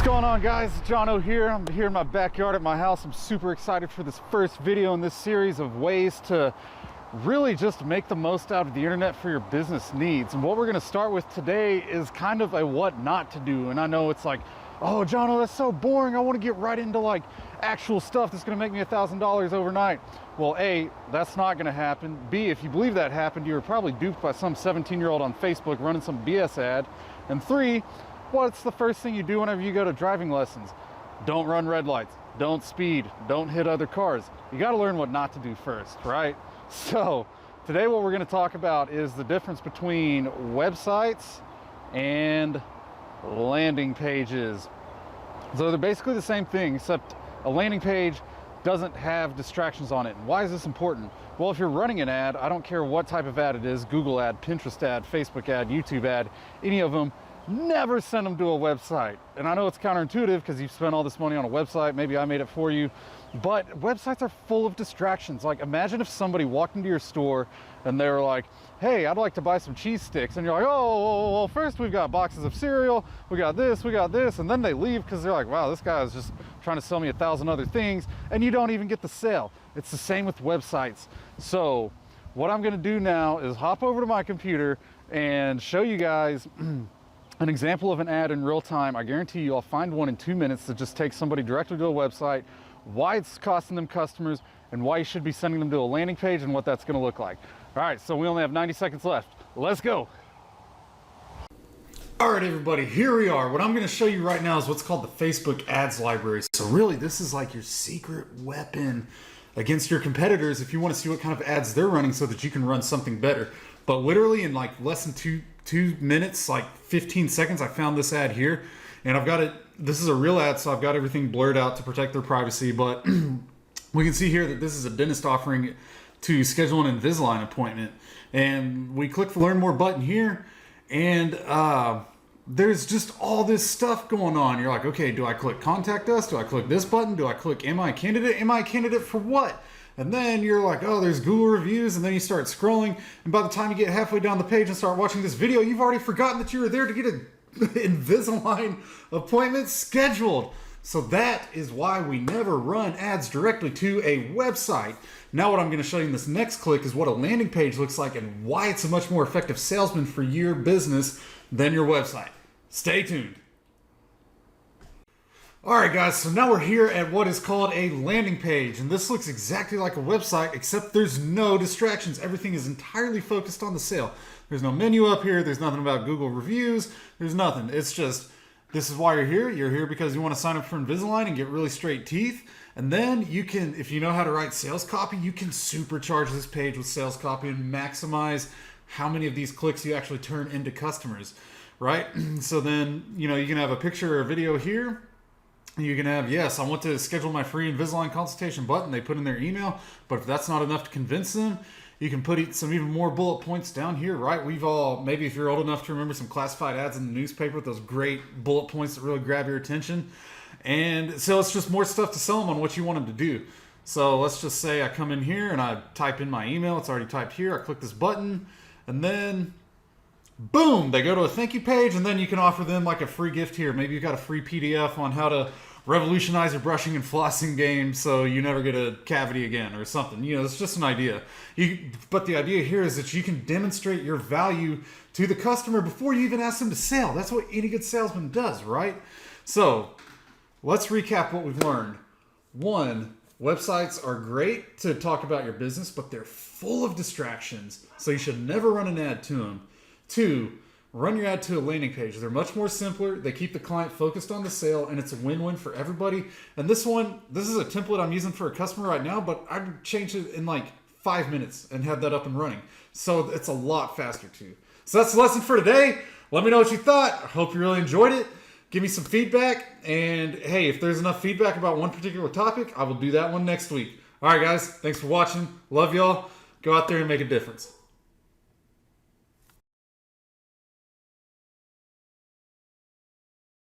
going on, guys? Jono here. I'm here in my backyard at my house. I'm super excited for this first video in this series of ways to really just make the most out of the internet for your business needs. And what we're going to start with today is kind of a what not to do. And I know it's like, oh, Jono, that's so boring. I want to get right into like actual stuff that's going to make me $1,000 overnight. Well, A, that's not going to happen. B, if you believe that happened, you were probably duped by some 17-year-old on Facebook running some BS ad. And 3, what's the first thing you do whenever you go to driving lessons? Don't run red lights, don't speed, don't hit other cars. You got to learn what not to do first, right? So today what we're going to talk about is the difference between websites and landing pages. So they're basically the same thing, except a landing page doesn't have distractions on it. And why is this important? Well, if you're running an ad, I don't care what type of ad it is, Google ad, Pinterest ad, Facebook ad, YouTube ad, any of them, never send them to a website. And I know it's counterintuitive because you've spent all this money on a website, maybe I made it for you, but websites are full of distractions. Like, imagine if somebody walked into your store and they were like, hey, I'd like to buy some cheese sticks. And you're like, oh, well, first we've got boxes of cereal, we got this. And then they leave because they're like, wow, this guy is just trying to sell me 1,000 other things, and you don't even get the sale. It's the same with websites. So what I'm gonna do now is hop over to my computer and show you guys an example of an ad in real time. I guarantee you I'll find one in 2 minutes that just takes somebody directly to a website, why it's costing them customers, and why you should be sending them to a landing page and what that's gonna look like. All right, so we only have 90 seconds left. Let's go. All right, everybody, here we are. What I'm gonna show you right now is what's called the Facebook ads library. So really, this is like your secret weapon against your competitors if you wanna see what kind of ads they're running so that you can run something better. But literally in like less than two minutes, like 15 seconds, I found this ad here, and I've got it. This is a real ad, so I've got everything blurred out to protect their privacy, but we can see here that this is a dentist offering to schedule an Invisalign appointment. And we click the learn more button here, and there's just all this stuff going on. You're like, okay, do I click contact us? Do I click this button? Do I click am I a candidate? Am I a candidate for what? And then you're like, oh, there's Google reviews, and then you start scrolling, and by the time you get halfway down the page and start watching this video, you've already forgotten that you were there to get an Invisalign appointment scheduled. So that is why we never run ads directly to a website. Now what I'm going to show you in this next click is what a landing page looks like and why it's a much more effective salesman for your business than your website. Stay tuned. Alright guys, so now we're here at what is called a landing page, and this looks exactly like a website except there's no distractions. Everything is entirely focused on the sale. There's no menu up here, there's nothing about Google reviews, there's nothing. It's just, this is why you're here. You're here because you want to sign up for Invisalign and get really straight teeth, and then you can, if you know how to write sales copy, you can supercharge this page with sales copy and maximize how many of these clicks you actually turn into customers, right? So then, you know, you can have a picture or a video here. You can have, yes, I want to schedule my free Invisalign consultation button. They put in their email, but if that's not enough to convince them, you can put some even more bullet points down here, right? We've all, maybe if you're old enough to remember some classified ads in the newspaper with those great bullet points that really grab your attention. And so it's just more stuff to sell them on what you want them to do. So let's just say I come in here and I type in my email. It's already typed here. I click this button, and then boom, they go to a thank you page, and then you can offer them like a free gift here. Maybe you've got a free PDF on how to revolutionize your brushing and flossing game so you never get a cavity again or something. You know, it's just an idea. But the idea here is that you can demonstrate your value to the customer before you even ask them to sell. That's what any good salesman does, right? So let's recap what we've learned. 1, websites are great to talk about your business, but they're full of distractions, so you should never run an ad to them. 2, run your ad to a landing page. They're much more simpler. They keep the client focused on the sale, and it's a win-win for everybody. And this is a template I'm using for a customer right now, but I'd change it in like 5 minutes and have that up and running. So it's a lot faster too. So that's the lesson for today. Let me know what you thought. I hope you really enjoyed it. Give me some feedback. And hey, if there's enough feedback about one particular topic, I will do that one next week. All right, guys. Thanks for watching. Love y'all. Go out there and make a difference.